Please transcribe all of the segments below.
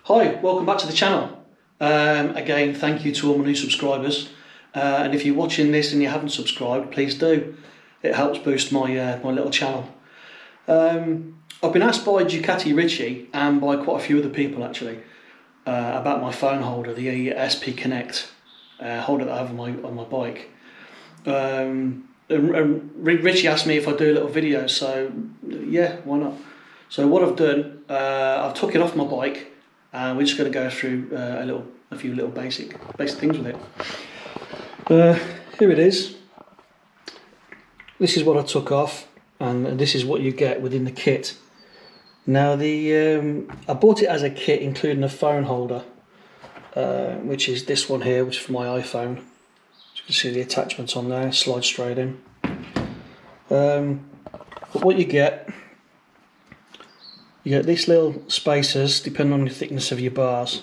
Hi, welcome back to the channel. Again, thank you to all my new subscribers. And if you're watching this and you haven't subscribed, please do. It helps boost my my little channel. I've been asked by Ducati Richie and by quite a few other people actually about my phone holder, the SP Connect holder that I have on my bike. And Richie asked me if I do a little video, so yeah, why not? So what I've done, I've took it off my bike. And we're just going to go through a few little basic things with it. Here it is. This is what I took off, and this is what you get within the kit. Now I bought it as a kit, including a phone holder, which is this one here, which is for my iPhone. As you can see the attachments on there, slide straight in. But what you get these little spacers, depending on the thickness of your bars.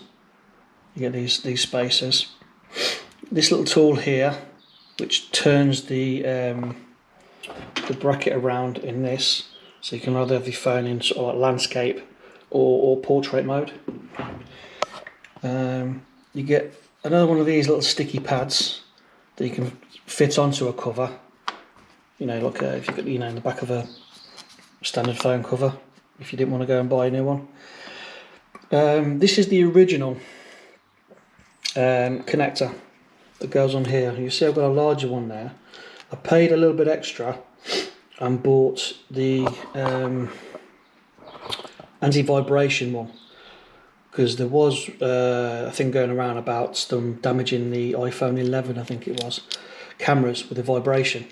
You get these spacers. This little tool here, which turns the bracket around in this, so you can either have your phone in sort of like landscape or portrait mode. You get another one of these little sticky pads that you can fit onto a cover. You know, like if you got in the back of a standard phone cover. If you didn't want to go and buy a new one. This is the original connector that goes on here. You see I've got a larger one there. I paid a little bit extra and bought the anti-vibration one, because there was a thing going around about them damaging the iPhone 11, I think it was, cameras with the vibration.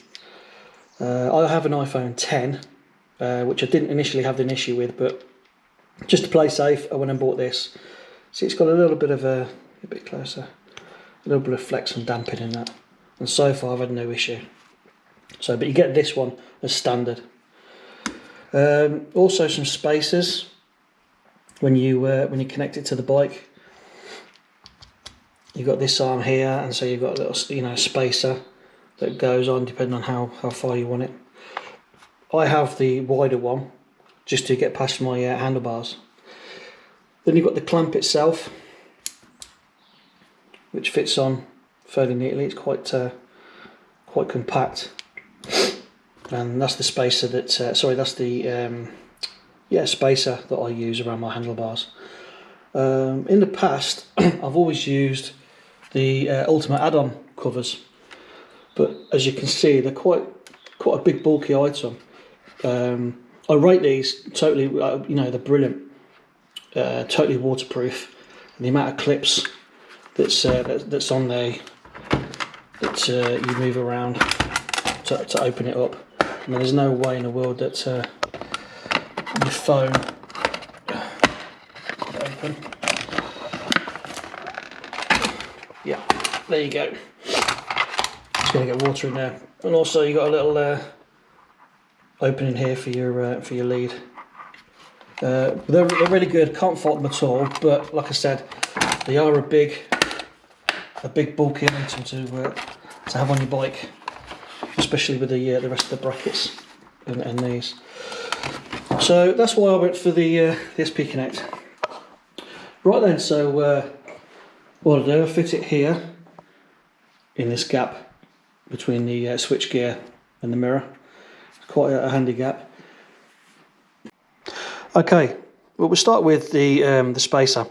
I have an iPhone 10. Which I didn't initially have an issue with, but just to play safe, I went and bought this. See, it's got a little bit of a bit closer, a little bit of flex and damping in that, and so far I've had no issue. So, but you get this one as standard. Also, some spacers when you connect it to the bike. You've got this arm here, and so you've got a little spacer that goes on depending on how far you want it. I have the wider one just to get past my handlebars. Then you've got the clamp itself, which fits on fairly neatly. It's quite compact, and that's the spacer that that's the spacer that I use around my handlebars. In the past, I've always used the Ultimate add-on covers, but as you can see, they're quite a big bulky item. I rate these totally, they're brilliant, totally waterproof. And the amount of clips that's on there that you move around to open it up. I mean, there's no way in the world that your phone open. Yeah, there you go. It's going to get water in there, and also you got a little opening here for your lead. They're really good. Can't fault them at all. But like I said, they are a big bulky item to have on your bike, especially with the rest of the brackets and these. So that's why I went for the SP Connect. Right then, so what I do, I fit it here in this gap between the switch gear and the mirror. Quite a handy gap. Okay, well, we'll start with the spacer.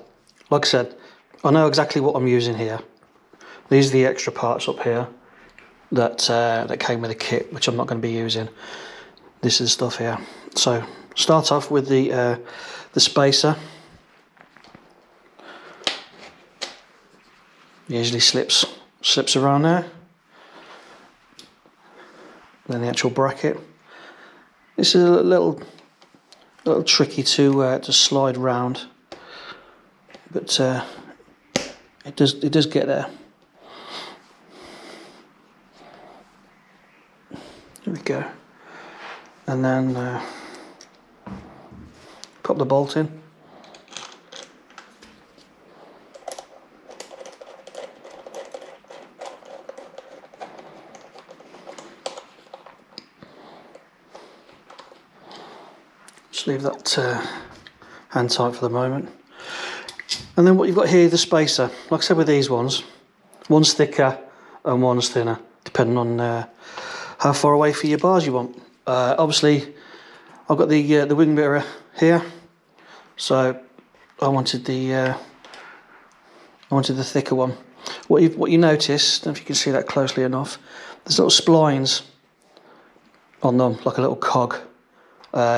Like I said, I know exactly what I'm using here. These are the extra parts up here that came with the kit, which I'm not going to be using. This is stuff here. So start off with the spacer. Usually slips around there. Then the actual bracket. This is a little tricky to slide round, but it does get there. There we go. And then pop the bolt in. Just leave that hand tight for the moment. And then what you've got here, the spacer. Like I said with these ones, one's thicker and one's thinner, depending on how far away from your bars you want. Obviously, I've got the wing mirror here, so I wanted the thicker one. What you notice, I don't know if you can see that closely enough, there's little splines on them, like a little cog,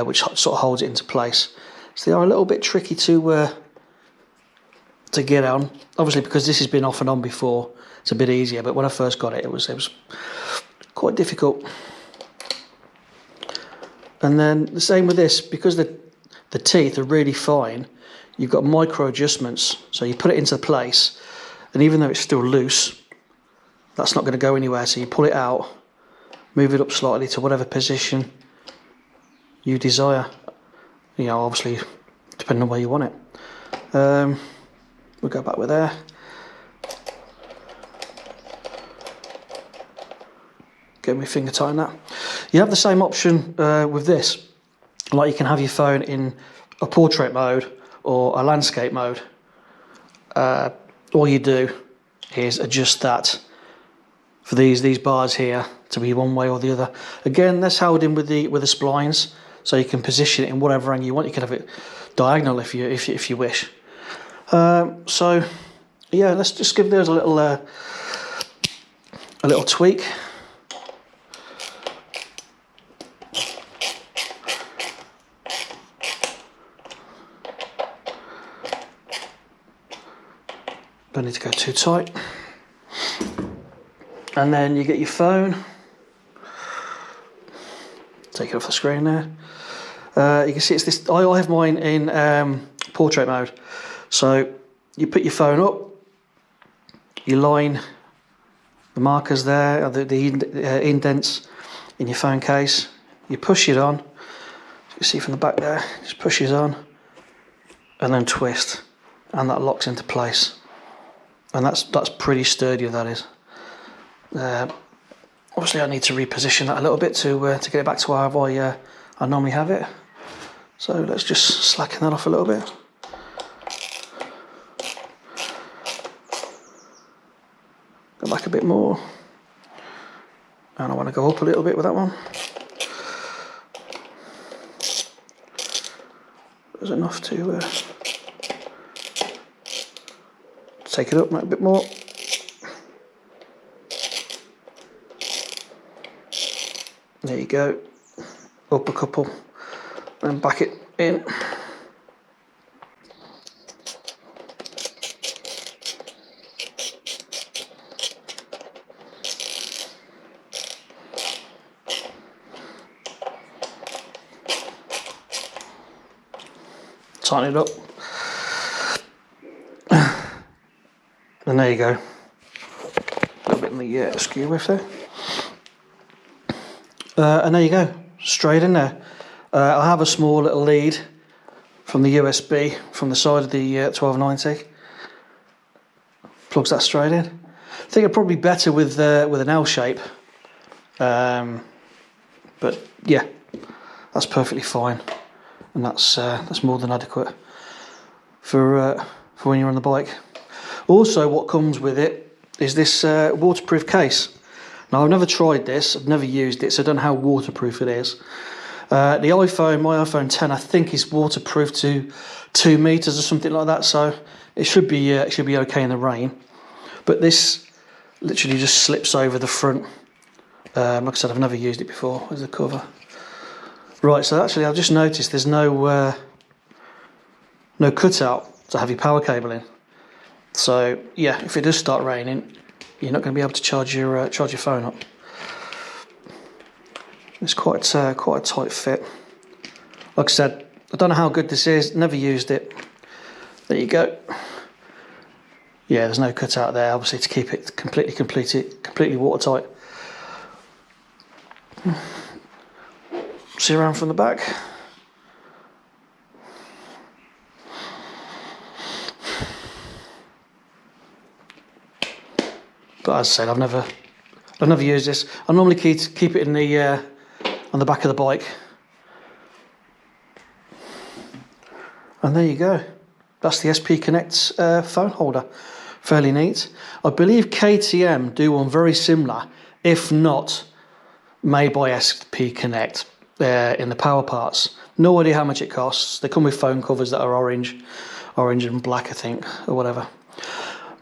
which sort of holds it into place. So they are a little bit tricky to get on. Obviously, because this has been off and on before, it's a bit easier. But when I first got it, it was quite difficult. And then the same with this, because the teeth are really fine. You've got micro adjustments, so you put it into place, and even though it's still loose, that's not going to go anywhere. So you pull it out, move it up slightly to whatever position you desire. You know, obviously, depending on where you want it. We'll go back with there. Get my finger tighten that. You have the same option with this. Like you can have your phone in a portrait mode or a landscape mode. All you do is adjust that for these bars here to be one way or the other. Again, that's held in with the splines, so you can position it in whatever angle you want. You can have it diagonal if you wish. So yeah, let's just give those a little tweak. Don't need to go too tight. And then you get your phone. Take it off the screen there. You can see it's this. I have mine in portrait mode. So you put your phone up, you line the markers there, the indents in your phone case. You push it on. You can see from the back there, just pushes on, and then twist, and that locks into place. And that's pretty sturdy, that is. Obviously, I need to reposition that a little bit to get it back to how I normally have it. So let's just slacken that off a little bit. Go back a bit more, and I want to go up a little bit with that one. There's enough to take it up a bit more. There you go. Up a couple, and back it in. Tighten it up. And there you go. A little bit in the skew with there. And there you go, straight in there. I have a small little lead from the USB from the side of the 1290. Plugs that straight in. I think it'd probably be better with an L shape. But yeah, that's perfectly fine, and that's more than adequate for when you're on the bike. Also, what comes with it is this waterproof case. Now, I've never tried this, I've never used it, so I don't know how waterproof it is. My iPhone 10, I think, is waterproof to 2 meters or something like that, so it should be okay in the rain. But this literally just slips over the front. Like I said, I've never used it before. There's the cover. Right, so actually, I've just noticed there's no cutout to have your power cable in. So yeah, if it does start raining, you're not going to be able to charge your phone up. It's quite a tight fit. Like I said, I don't know how good this is. Never used it. There you go. Yeah, there's no cutout there, obviously, to keep it completely watertight. See around from the back. But as I said, I've never used this. I normally keep it in the on the back of the bike. And there you go. that's the SP Connect phone holder. Fairly neat. I believe KTM do one very similar, if not made by SP Connect in the power parts. No idea how much it costs. They come with phone covers that are orange and black, I think, or whatever.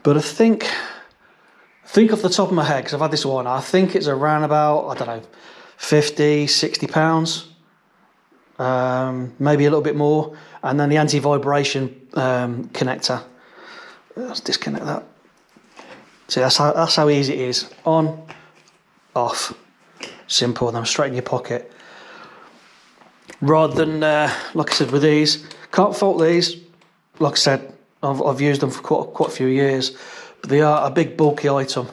But I think off the top of my head, because I've had this one, I think it's around about, I don't know, 50, 60 pounds, maybe a little bit more. And then the anti-vibration connector. Let's disconnect that. See, that's how easy it is. On, off, simple, and then straight in your pocket. Rather than, like I said, with these, can't fault these. Like I said, I've used them for quite a few years, but they are a big bulky item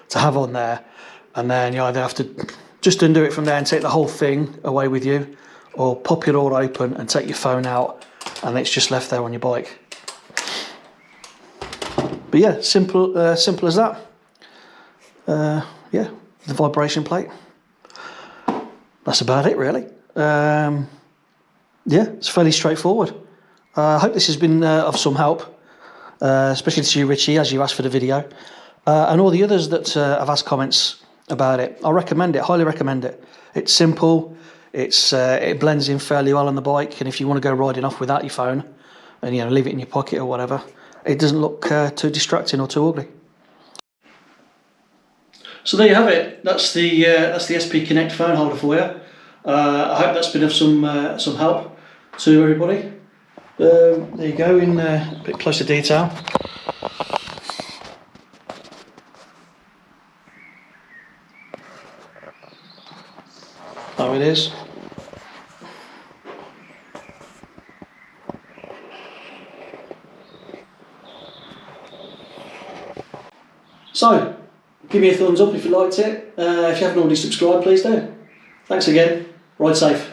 to have on there. And then you either have to just undo it from there and take the whole thing away with you, or pop it all open and take your phone out, and it's just left there on your bike. But yeah, simple as that. Yeah, the vibration plate. That's about it, really. Yeah, it's fairly straightforward. I hope this has been of some help, especially to you, Richie, as you asked for the video, and all the others that have asked comments about it. I recommend it, highly recommend it. It's simple. It blends in fairly well on the bike, and if you want to go riding off without your phone, and leave it in your pocket or whatever, it doesn't look too distracting or too ugly. So there you have it. That's the SP Connect phone holder for you. I hope that's been of some help to everybody. There you go, in a bit closer detail. There it is. So, give me a thumbs up if you liked it. If you haven't already subscribed, please do. Thanks again. Ride safe.